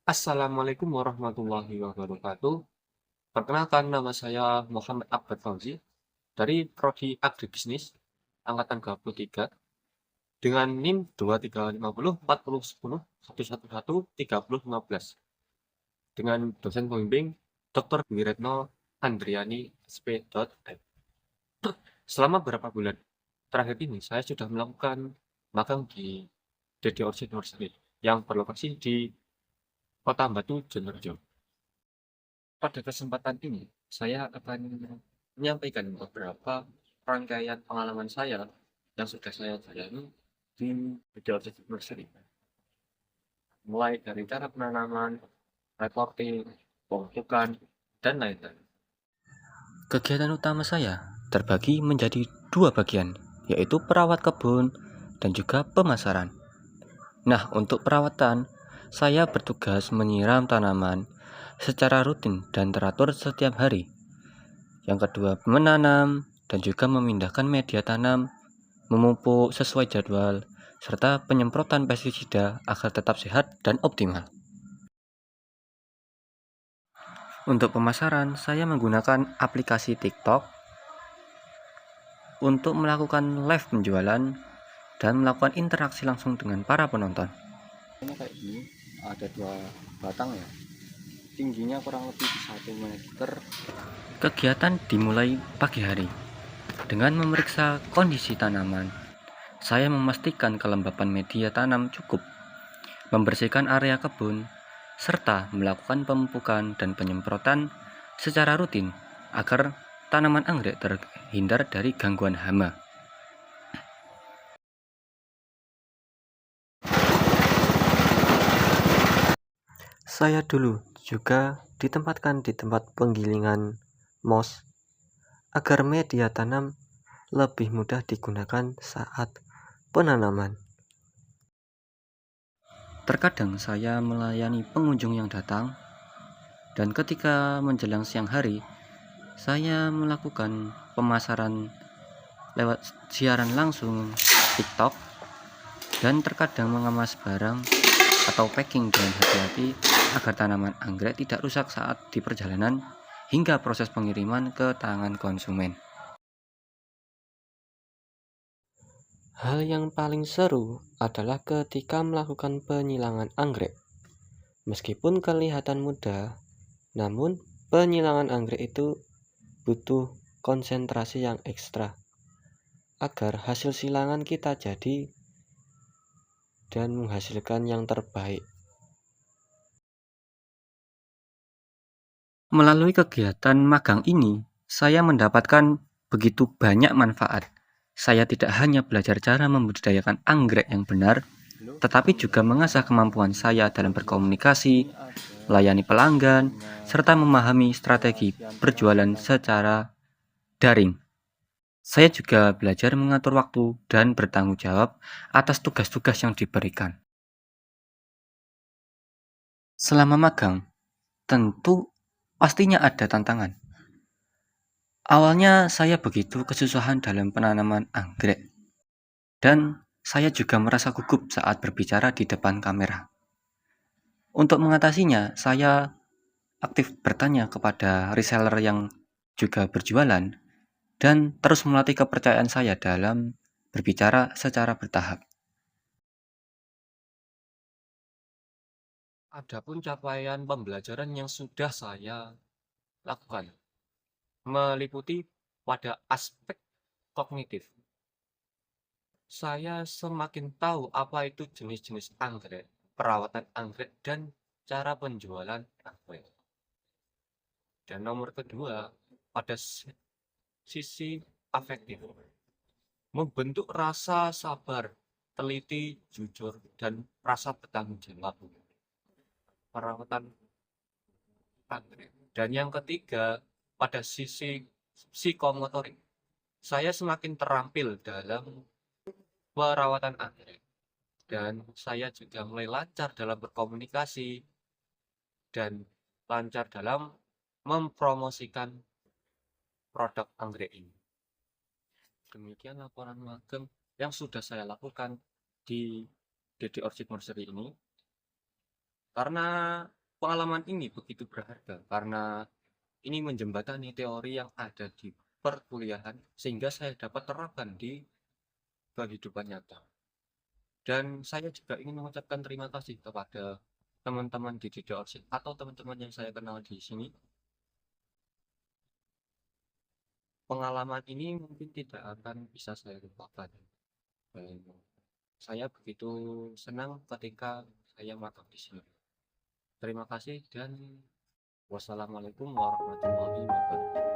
Assalamualaikum warahmatullahi wabarakatuh. Perkenalkan, nama saya Muhammad Akbar Fauzi dari Prodi Agribisnis Angkatan 23 dengan NIM 235040101113 dengan dosen pembimbing Dr. Dwi Retno Andriani SP.M. Selama beberapa bulan terakhir ini saya sudah melakukan magang di DD Orchid Nursery yang berlokasi di Kota Batu, Jenderal. Pada kesempatan ini, saya akan menyampaikan beberapa rangkaian pengalaman saya yang sudah saya jalani di Video Nursery. Mulai dari cara penanaman, reporting, pemupukan, dan lain-lain. Kegiatan utama saya terbagi menjadi dua bagian, yaitu perawat kebun dan juga pemasaran. Nah, untuk perawatan, saya bertugas menyiram tanaman secara rutin dan teratur setiap hari. Yang kedua, menanam dan juga memindahkan media tanam, memupuk sesuai jadwal, serta penyemprotan pestisida agar tetap sehat dan optimal. Untuk pemasaran, saya menggunakan aplikasi TikTok untuk melakukan live penjualan dan melakukan interaksi langsung dengan para penonton. Ini kayak gini, ada dua batang ya, tingginya kurang lebih 1 meter. Kegiatan dimulai pagi hari dengan memeriksa kondisi tanaman. Saya memastikan kelembapan media tanam cukup, membersihkan area kebun, serta melakukan pemupukan dan penyemprotan secara rutin agar tanaman anggrek terhindar dari gangguan hama. Saya dulu juga ditempatkan di tempat penggilingan moss agar media tanam lebih mudah digunakan saat penanaman. Terkadang saya melayani pengunjung yang datang, dan ketika menjelang siang hari, saya melakukan pemasaran lewat siaran langsung TikTok dan terkadang mengemas barang atau packing dengan hati-hati agar tanaman anggrek tidak rusak saat di perjalanan hingga proses pengiriman ke tangan konsumen. Hal yang paling seru adalah ketika melakukan penyilangan anggrek. Meskipun kelihatan mudah, namun penyilangan anggrek itu butuh konsentrasi yang ekstra agar hasil silangan kita jadi dan menghasilkan yang terbaik. Melalui kegiatan magang ini, saya mendapatkan begitu banyak manfaat. Saya tidak hanya belajar cara membudidayakan anggrek yang benar, tetapi juga mengasah kemampuan saya dalam berkomunikasi, melayani pelanggan, serta memahami strategi berjualan secara daring. Saya juga belajar mengatur waktu dan bertanggung jawab atas tugas-tugas yang diberikan. Selama magang, tentu pastinya ada tantangan. Awalnya saya begitu kesusahan dalam penanaman anggrek, dan saya juga merasa gugup saat berbicara di depan kamera. Untuk mengatasinya, saya aktif bertanya kepada reseller yang juga berjualan dan terus melatih kepercayaan saya dalam berbicara secara bertahap. Adapun capaian pembelajaran yang sudah saya lakukan meliputi pada aspek kognitif. Saya semakin tahu apa itu jenis-jenis anggrek, perawatan anggrek, dan cara penjualan anggrek. Dan nomor kedua, pada sisi afektif, membentuk rasa sabar, teliti, jujur, dan rasa bertanggung jawab. Perawatan anggrek. Dan yang ketiga, pada sisi psikomotorik, saya semakin terampil dalam perawatan anggrek. Dan saya juga mulai lancar dalam berkomunikasi dan lancar dalam mempromosikan produk anggrek ini. Demikian laporan magang yang sudah saya lakukan di DD Orchid Nursery ini. Karena pengalaman ini begitu berharga, karena ini menjembatani teori yang ada di perkuliahan sehingga saya dapat terapkan di kehidupan nyata. Dan saya juga ingin mengucapkan terima kasih kepada teman-teman di Didik Orsin atau teman-teman yang saya kenal di sini. Pengalaman ini mungkin tidak akan bisa saya lupakan. Dan saya begitu senang ketika saya magang di sini. Terima kasih dan wassalamualaikum warahmatullahi wabarakatuh.